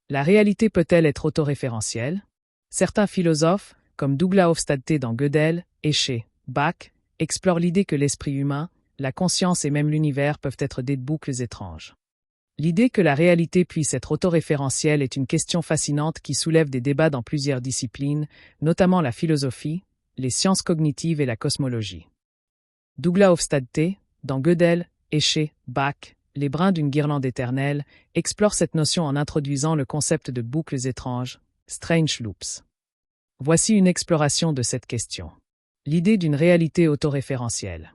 La réalité peut-elle être autoréférentielle? Certains philosophes, comme Douglas Hofstadter dans Gödel et chez Bach, explorent l'idée que l'esprit humain, la conscience et même l'univers peuvent être des boucles étranges. L'idée que la réalité puisse être autoréférentielle est une question fascinante qui soulève des débats dans plusieurs disciplines, notamment la philosophie, les sciences cognitives et la cosmologie. Douglas Hofstadter, dans Gödel et chez Bach, Les brins d'une guirlande éternelle, explore cette notion en introduisant le concept de boucles étranges, strange loops. Voici une exploration de cette question. L'idée d'une réalité autoréférentielle.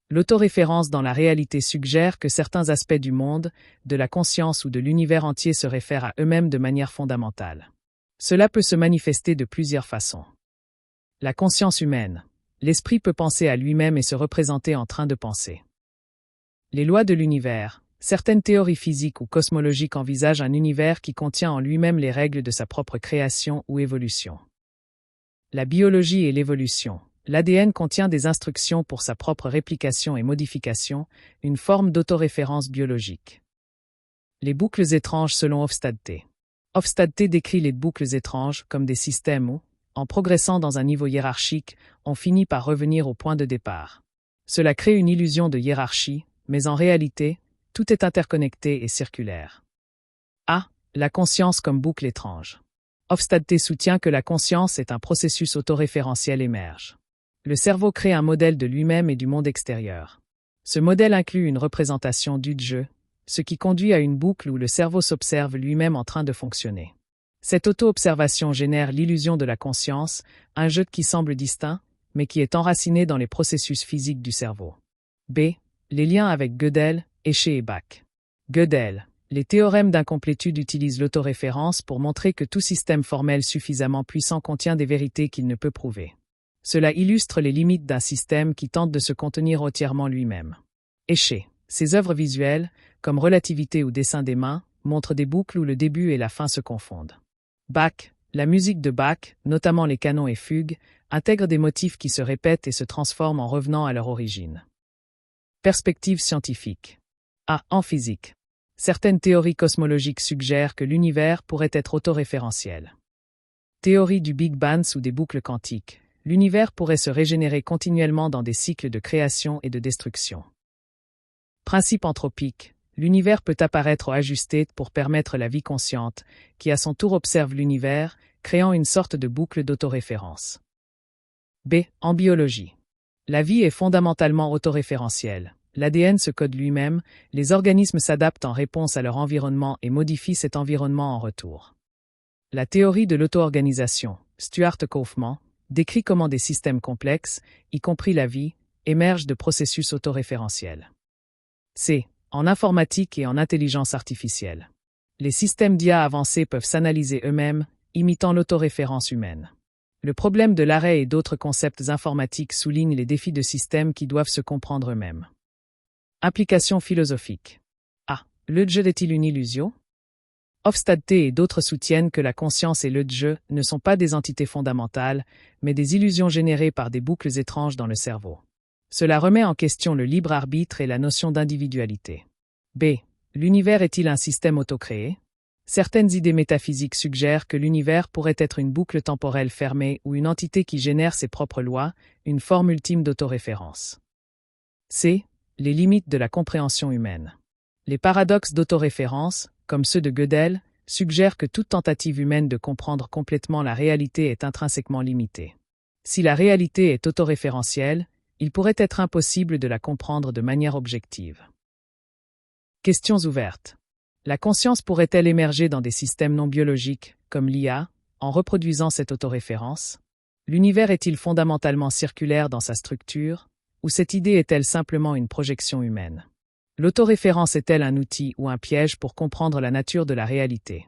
L'autoréférence dans la réalité suggère que certains aspects du monde, de la conscience ou de l'univers entier se réfèrent à eux-mêmes de manière fondamentale. Cela peut se manifester de plusieurs façons. La conscience humaine. L'esprit peut penser à lui-même et se représenter en train de penser. Les lois de l'univers. Certaines théories physiques ou cosmologiques envisagent un univers qui contient en lui-même les règles de sa propre création ou évolution. La biologie et l'évolution. L'ADN contient des instructions pour sa propre réplication et modification, une forme d'autoréférence biologique. Les boucles étranges selon Hofstadter. Hofstadter décrit les boucles étranges comme des systèmes où, en progressant dans un niveau hiérarchique, on finit par revenir au point de départ. Cela crée une illusion de hiérarchie, mais en réalité, tout est interconnecté et circulaire. A. La conscience comme boucle étrange. Hofstadter soutient que la conscience est un processus autoréférentiel émerge. Le cerveau crée un modèle de lui-même et du monde extérieur. Ce modèle inclut une représentation du jeu, ce qui conduit à une boucle où le cerveau s'observe lui-même en train de fonctionner. Cette auto-observation génère l'illusion de la conscience, un jeu qui semble distinct, mais qui est enraciné dans les processus physiques du cerveau. B. Les liens avec Gödel, Escher et Bach. Gödel. Les théorèmes d'incomplétude utilisent l'autoréférence pour montrer que tout système formel suffisamment puissant contient des vérités qu'il ne peut prouver. Cela illustre les limites d'un système qui tente de se contenir entièrement lui-même. Escher. Ses œuvres visuelles, comme Relativité ou Dessin des mains, montrent des boucles où le début et la fin se confondent. Bach. La musique de Bach, notamment les canons et fugues, intègre des motifs qui se répètent et se transforment en revenant à leur origine. Perspective scientifique. A. En physique. Certaines théories cosmologiques suggèrent que l'univers pourrait être autoréférentiel. Théorie du Big Bang sous des boucles quantiques. L'univers pourrait se régénérer continuellement dans des cycles de création et de destruction. Principe anthropique. L'univers peut apparaître ajusté pour permettre la vie consciente, qui à son tour observe l'univers, créant une sorte de boucle d'autoréférence. B. En biologie. La vie est fondamentalement autoréférentielle. L'ADN se code lui-même, les organismes s'adaptent en réponse à leur environnement et modifient cet environnement en retour. La théorie de l'auto-organisation, Stuart Kauffman, décrit comment des systèmes complexes, y compris la vie, émergent de processus autoréférentiels. C. En informatique et en intelligence artificielle. Les systèmes d'IA avancés peuvent s'analyser eux-mêmes, imitant l'autoréférence humaine. Le problème de l'arrêt et d'autres concepts informatiques soulignent les défis de systèmes qui doivent se comprendre eux-mêmes. Implication philosophique. A. Le jeu est-il une illusion? Hofstadter et d'autres soutiennent que la conscience et le jeu ne sont pas des entités fondamentales, mais des illusions générées par des boucles étranges dans le cerveau. Cela remet en question le libre arbitre et la notion d'individualité. B. L'univers est-il un système autocréé? Certaines idées métaphysiques suggèrent que l'univers pourrait être une boucle temporelle fermée ou une entité qui génère ses propres lois, une forme ultime d'autoréférence. C. Les limites de la compréhension humaine. Les paradoxes d'autoréférence, comme ceux de Gödel, suggèrent que toute tentative humaine de comprendre complètement la réalité est intrinsèquement limitée. Si la réalité est autoréférentielle, il pourrait être impossible de la comprendre de manière objective. Questions ouvertes. La conscience pourrait-elle émerger dans des systèmes non biologiques, comme l'IA, en reproduisant cette autoréférence? L'univers est-il fondamentalement circulaire dans sa structure, ou cette idée est-elle simplement une projection humaine? L'autoréférence est-elle un outil ou un piège pour comprendre la nature de la réalité?